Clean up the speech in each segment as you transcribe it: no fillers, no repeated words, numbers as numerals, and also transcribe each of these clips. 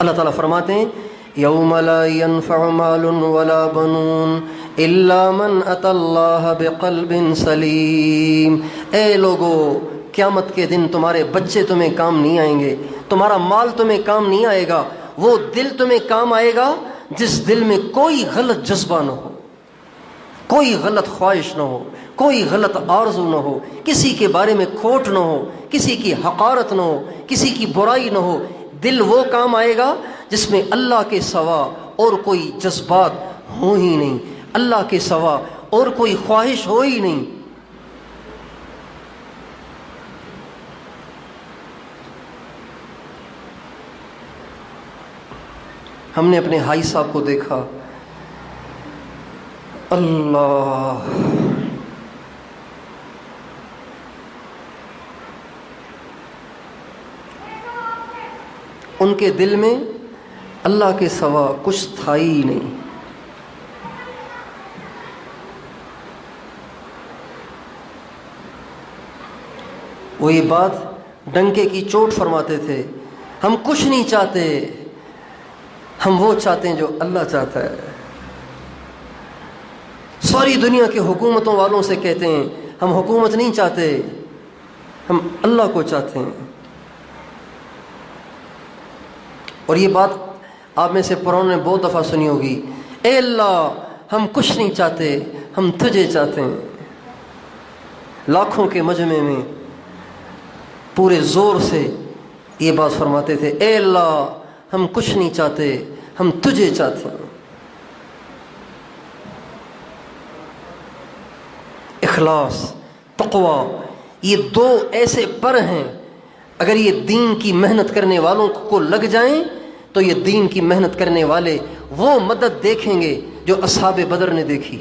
اللہ تعالیٰ فرماتے ہیں یوم لا ينفع مال ولا بنون الا من اتى اللہ بقلب سلیم. اے لوگو، قیامت کے دن تمہارے بچے تمہیں کام نہیں آئیں گے، تمہارا مال تمہیں کام نہیں آئے گا، وہ دل تمہیں کام آئے گا جس دل میں کوئی غلط جذبہ نہ ہو، کوئی غلط خواہش نہ ہو، کوئی غلط آرزو نہ ہو، کسی کے بارے میں کھوٹ نہ ہو، کسی کی حقارت نہ ہو، کسی کی برائی نہ ہو. دل وہ کام آئے گا جس میں اللہ کے سوا اور کوئی جذبات ہوں ہی نہیں، اللہ کے سوا اور کوئی خواہش ہو ہی نہیں. ہم نے اپنے بھائی صاحب کو دیکھا، اللہ، ان کے دل میں اللہ کے سوا کچھ تھا ہی نہیں. وہ یہ بات ڈنکے کی چوٹ فرماتے تھے، ہم کچھ نہیں چاہتے، ہم وہ چاہتے ہیں جو اللہ چاہتا ہے. ساری دنیا کے حکومتوں والوں سے کہتے ہیں ہم حکومت نہیں چاہتے، ہم اللہ کو چاہتے ہیں. اور یہ بات آپ میں سے پرانوں نے بہت دفعہ سنی ہوگی، اے اللہ ہم کچھ نہیں چاہتے، ہم تجھے چاہتے ہیں. لاکھوں کے مجمع میں پورے زور سے یہ بات فرماتے تھے، اے اللہ ہم کچھ نہیں چاہتے، ہم تجھے چاہتے ہیں. اخلاص، تقوی، یہ دو ایسے پر ہیں، اگر یہ دین کی محنت کرنے والوں کو لگ جائیں تو یہ دین کی محنت کرنے والے وہ مدد دیکھیں گے جو اصحاب بدر نے دیکھی.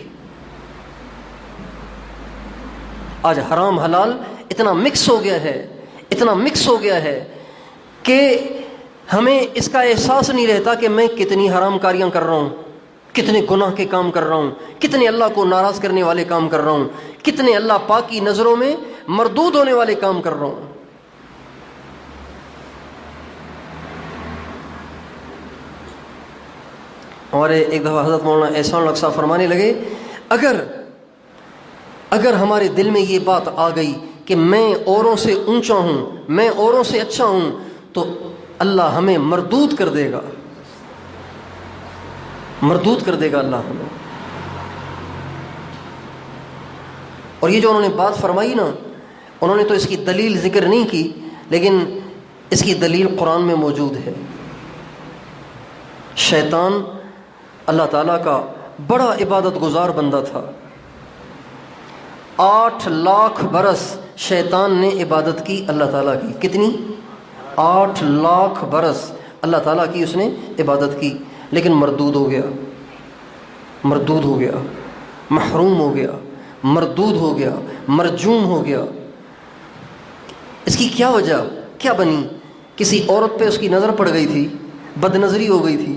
آج حرام حلال اتنا مکس ہو گیا ہے، اتنا مکس ہو گیا ہے کہ ہمیں اس کا احساس نہیں رہتا کہ میں کتنی حرام کاریاں کر رہا ہوں، کتنے گناہ کے کام کر رہا ہوں، کتنے اللہ کو ناراض کرنے والے کام کر رہا ہوں، کتنے اللہ پاک کی نظروں میں مردود ہونے والے کام کر رہا ہوں. ہمارے ایک دفعہ حضرت مولانا احسان الحق صاحب فرمانے لگے، اگر ہمارے دل میں یہ بات آ گئی کہ میں اوروں سے اونچا ہوں، میں اوروں سے اچھا ہوں، تو اللہ ہمیں مردود کر دے گا، مردود کر دے گا اللہ ہمیں. اور یہ جو انہوں نے بات فرمائی نا، انہوں نے تو اس کی دلیل ذکر نہیں کی، لیکن اس کی دلیل قرآن میں موجود ہے. شیطان اللہ تعالیٰ کا بڑا عبادت گزار بندہ تھا. 8 لاکھ برس شیطان نے عبادت کی اللہ تعالیٰ کی. کتنی؟ 8 لاکھ برس اللہ تعالیٰ کی اس نے عبادت کی، لیکن مردود ہو گیا، مردود ہو گیا، محروم ہو گیا، مردود ہو گیا، مرجوم ہو گیا. اس کی کیا وجہ کیا بنی؟ کسی عورت پہ اس کی نظر پڑ گئی تھی، بد نظری ہو گئی تھی،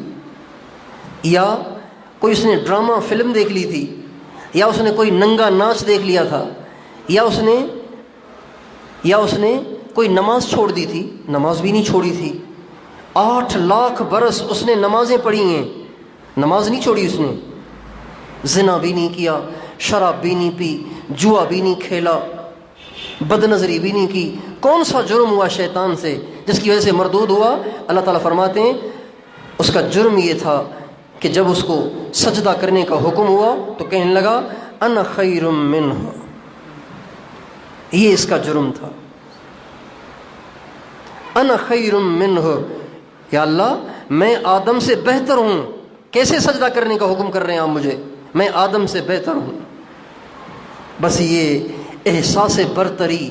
یا کوئی اس نے ڈرامہ فلم دیکھ لی تھی، یا اس نے کوئی ننگا ناچ دیکھ لیا تھا، یا اس نے کوئی نماز چھوڑ دی تھی، نماز بھی نہیں چھوڑی تھی. 8 لاکھ برس اس نے نمازیں پڑھی ہیں، نماز نہیں چھوڑی اس نے، زنا بھی نہیں کیا، شراب بھی نہیں پی، جوا بھی نہیں کھیلا، بد نظری بھی نہیں کی. کون سا جرم ہوا شیطان سے جس کی وجہ سے مردود ہوا؟ اللہ تعالیٰ فرماتے ہیں اس کا جرم یہ تھا کہ جب اس کو سجدہ کرنے کا حکم ہوا تو کہنے لگا انا خیر منہ. یہ اس کا جرم تھا، انا خیر منہ، یا اللہ میں آدم سے بہتر ہوں. کیسے سجدہ کرنے کا حکم کر رہے ہیں آپ مجھے؟ میں آدم سے بہتر ہوں. بس یہ احساس برتری،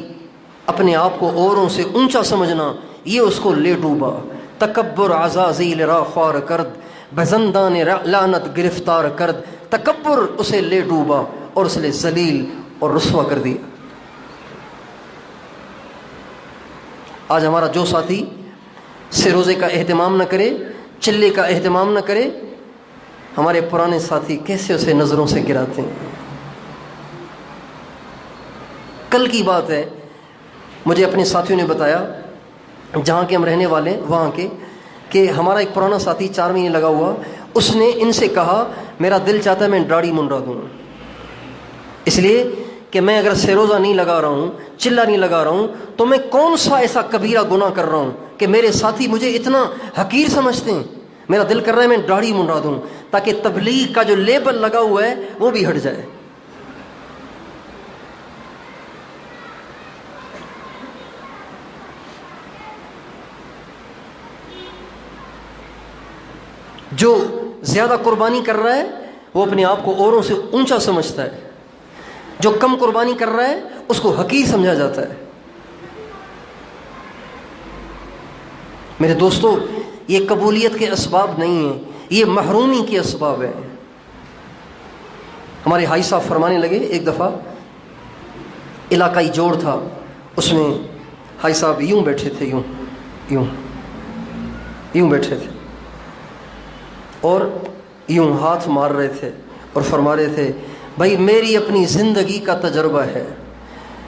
اپنے آپ کو اوروں سے اونچا سمجھنا، یہ اس کو لے ڈوبا. تکبر عزازیل را خوار کرد، بزندان لعنت گرفتار کرد. تکبر اسے لے ڈوبا اور اس نے ذلیل اور رسوا کر دیا. آج ہمارا جو ساتھی سروزے کا اہتمام نہ کرے، چلے کا اہتمام نہ کرے، ہمارے پرانے ساتھی کیسے اسے نظروں سے گراتے ہیں. کل کی بات ہے، مجھے اپنے ساتھیوں نے بتایا جہاں کے ہم رہنے والے وہاں کے، کہ ہمارا ایک پرانا ساتھی 4 مہینے لگا ہوا، اس نے ان سے کہا میرا دل چاہتا ہے میں داڑھی منڈا دوں، اس لیے کہ میں اگر سروزہ نہیں لگا رہا ہوں، چلا نہیں لگا رہا ہوں، تو میں کون سا ایسا کبیرہ گناہ کر رہا ہوں کہ میرے ساتھی مجھے اتنا حقیر سمجھتے ہیں. میرا دل کر رہا ہے میں داڑھی منڈا دوں تاکہ تبلیغ کا جو لیبل لگا ہوا ہے وہ بھی ہٹ جائے. جو زیادہ قربانی کر رہا ہے وہ اپنے آپ کو اوروں سے اونچا سمجھتا ہے، جو کم قربانی کر رہا ہے اس کو حقیر سمجھا جاتا ہے. میرے دوستو، یہ قبولیت کے اسباب نہیں ہیں، یہ محرومی کے اسباب ہیں. ہمارے حاجی صاحب فرمانے لگے، ایک دفعہ علاقائی جوڑ تھا، اس میں حاجی صاحب یوں بیٹھے تھے، یوں بیٹھے تھے اور یوں ہاتھ مار رہے تھے اور فرما رہے تھے بھائی میری اپنی زندگی کا تجربہ ہے،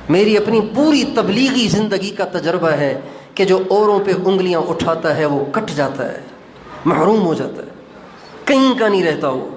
میری اپنی پوری تبلیغی زندگی کا تجربہ ہے کہ جو اوروں پہ انگلیاں اٹھاتا ہے وہ کٹ جاتا ہے، محروم ہو جاتا ہے، کہیں کا نہیں رہتا وہ.